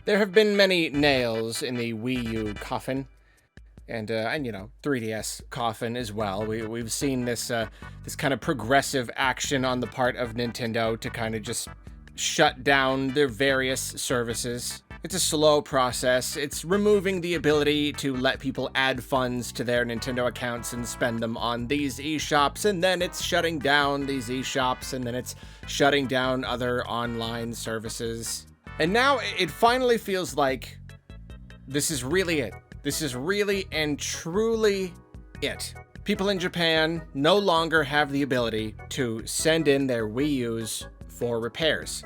There have been many nails in the Wii U coffin, and 3DS coffin as well. We've seen this kind of progressive action on the part of Nintendo to kind of just shut down their various services. It's a slow process. It's removing the ability to let people add funds to their Nintendo accounts and spend them on these eShops, and then it's shutting down these eShops, and then it's shutting down other online services. And now it finally feels like this is really it. This is really and truly it. People in Japan no longer have the ability to send in their Wii U's for repairs.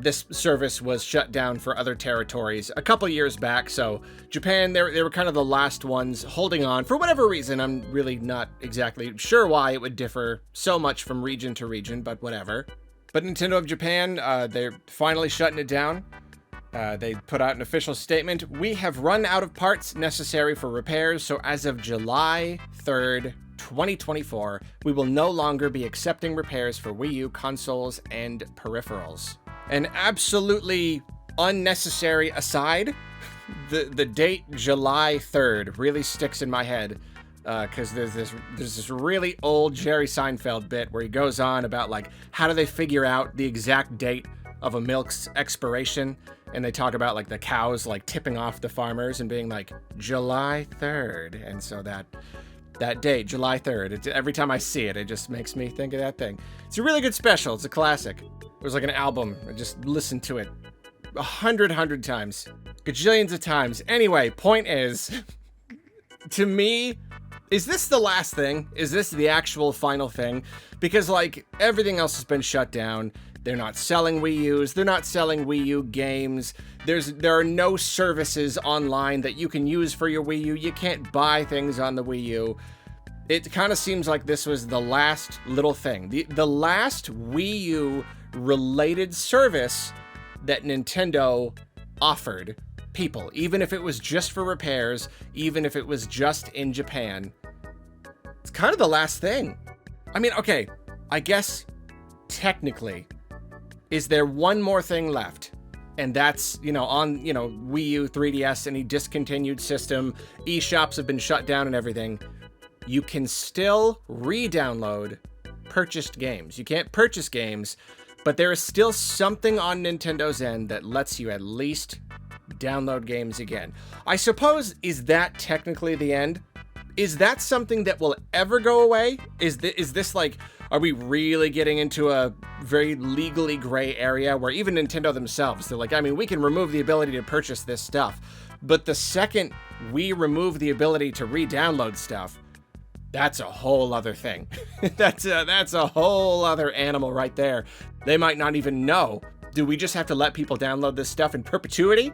This service was shut down for other territories a couple years back, so Japan, they were kind of the last ones holding on. For whatever reason, I'm really not exactly sure why it would differ so much from region to region, but whatever. But Nintendo of Japan, they're finally shutting it down. They put out an official statement. We have run out of parts necessary for repairs, so as of July 3rd, 2024, we will no longer be accepting repairs for Wii U consoles and peripherals. An absolutely unnecessary aside, the date July 3rd really sticks in my head. Because there's this really old Jerry Seinfeld bit where he goes on about, like, how do they figure out the exact date of a milk's expiration, and they talk about, like, the cows, like, tipping off the farmers and being like, July 3rd, and so that date, July 3rd, every time I see it, it just makes me think of that thing. It's a really good special. It's a classic. It was like an album. I just listened to it 100 times, gajillions of times. Anyway, point is, to me, is this the last thing? Is this the actual final thing? Because, like, everything else has been shut down. They're not selling Wii U's. They're not selling Wii U games. There are no services online that you can use for your Wii U. You can't buy things on the Wii U. It kind of seems like this was the last little thing. The last Wii U-related service that Nintendo offered people, even if it was just for repairs, even if it was just in Japan. It's kind of the last thing. I mean, okay, I guess technically, is there one more thing left? And that's, on, Wii U, 3DS, any discontinued system, eShops have been shut down and everything. You can still re-download purchased games. You can't purchase games, but there is still something on Nintendo's end that lets you at least download games again. I suppose, is that technically the end? Is that something that will ever go away? Is this like, are we really getting into a very legally gray area where even Nintendo themselves, they're like, I mean, we can remove the ability to purchase this stuff, but the second we remove the ability to re-download stuff, that's a whole other thing. That's a whole other animal right there. They might not even know. Do we just have to let people download this stuff in perpetuity?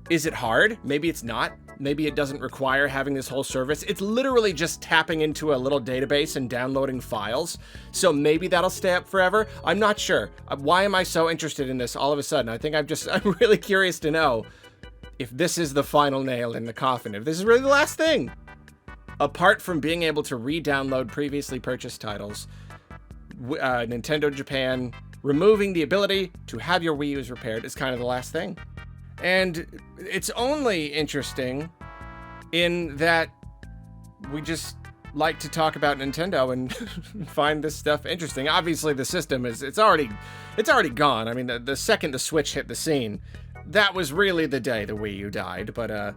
Is it hard? Maybe it's not. Maybe it doesn't require having this whole service. It's literally just tapping into a little database and downloading files. So maybe that'll stay up forever. I'm not sure. Why am I so interested in this all of a sudden? I think I'm really curious to know if this is the final nail in the coffin, if this is really the last thing. Apart from being able to re-download previously purchased titles, Nintendo Japan removing the ability to have your Wii U's repaired is kind of the last thing. And it's only interesting in that we just like to talk about Nintendo and find this stuff interesting. Obviously, the system it's already gone. I mean, the second the Switch hit the scene, that was really the day the Wii U died. But I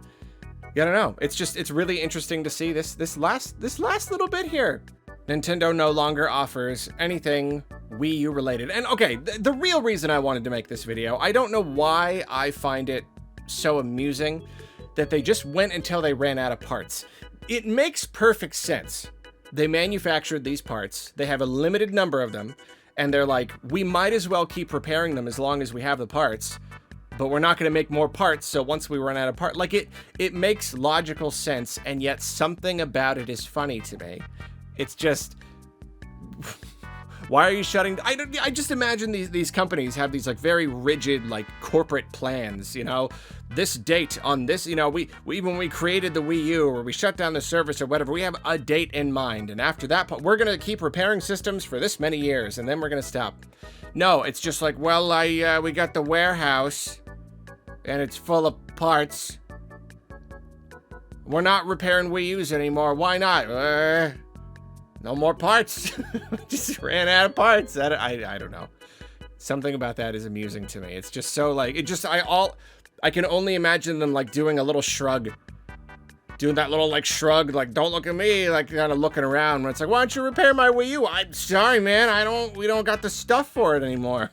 don't know. It's really interesting to see this last little bit here. Nintendo no longer offers anything Wii U related. And okay, the real reason I wanted to make this video, I don't know why I find it so amusing that they just went until they ran out of parts. It makes perfect sense. They manufactured these parts, they have a limited number of them, and they're like, we might as well keep repairing them as long as we have the parts, but we're not going to make more parts, so once we run out of parts, like it makes logical sense, and yet something about it is funny to me. It's just, why are you shutting? I just imagine these companies have these like very rigid like corporate plans. This date on this. We when we created the Wii U or we shut down the service or whatever, we have a date in mind, and after that, we're gonna keep repairing systems for this many years, and then we're gonna stop. No, it's just like, well, we got the warehouse. and it's full of parts. We're not repairing Wii U's anymore. Why not? No more parts. Just ran out of parts. I don't know. Something about that is amusing to me. It's just so like, I can only imagine them like doing a little shrug. Doing that little like shrug, like don't look at me, like kind of looking around when it's like, why don't you repair my Wii U? I'm sorry, man. We don't got the stuff for it anymore.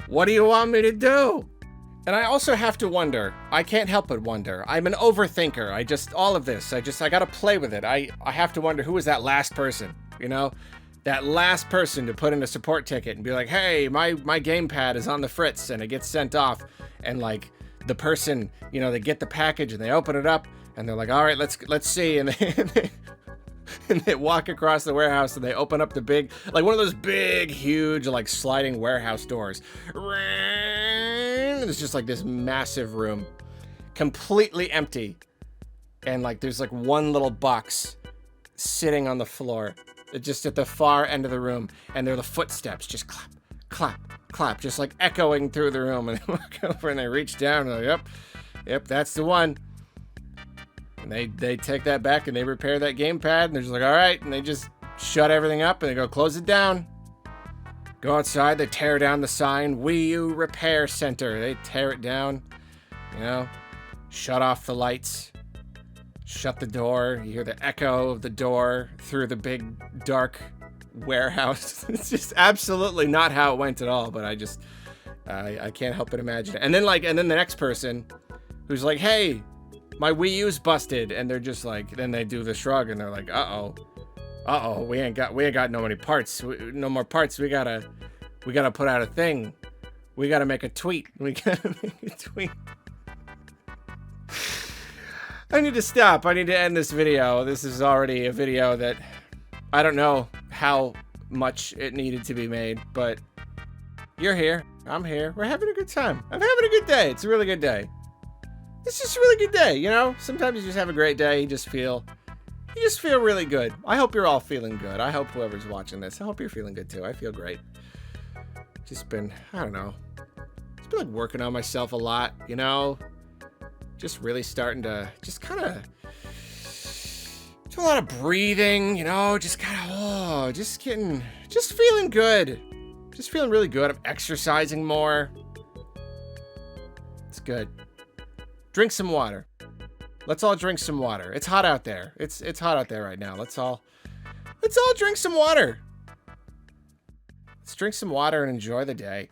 What do you want me to do? And I also have to wonder, I can't help but wonder. I'm an overthinker. All of this, I gotta play with it. I have to wonder, who was that last person, you know? That last person to put in a support ticket and be like, hey, my gamepad is on the fritz, and it gets sent off. And like the person, you know, they get the package and they open it up and they're like, all right, let's see. And they walk across the warehouse and they open up the big, like one of those big, huge, like sliding warehouse doors. It's just like this massive room, completely empty. And like, there's like one little box sitting on the floor, just at the far end of the room. And they're the footsteps, just clap, clap, clap, just like echoing through the room. And they walk over and they reach down and they're like, yep, that's the one. And they take that back and they repair that gamepad and they're just like, all right. And they just shut everything up and they go close it down. Go outside, they tear down the sign, Wii U Repair Center. They tear it down, you know, shut off the lights, shut the door. You hear the echo of the door through the big dark warehouse. It's just absolutely not how it went at all, but I can't help but imagine it. And then the next person who's like, hey, my Wii U's busted, and they're just like, then they do the shrug, and they're like, uh-oh, we ain't got no many parts, no more parts. We gotta put out a thing. We gotta make a tweet. I need to stop. I need to end this video. This is already a video that I don't know how much it needed to be made, but you're here. I'm here. We're having a good time. I'm having a good day. It's a really good day. It's just a really good day, you know? Sometimes you just have a great day. You just feel really good. I hope you're all feeling good. I hope whoever's watching this, I hope you're feeling good too. I feel great. Just been, I don't know. Just been like working on myself a lot, you know? Just really starting to just kind of do a lot of breathing, you know? Just kind of, just feeling good. Just feeling really good. I'm exercising more. It's good. Drink some water. Let's all drink some water. It's hot out there. It's hot out there right now. Let's all drink some water. Let's drink some water and enjoy the day.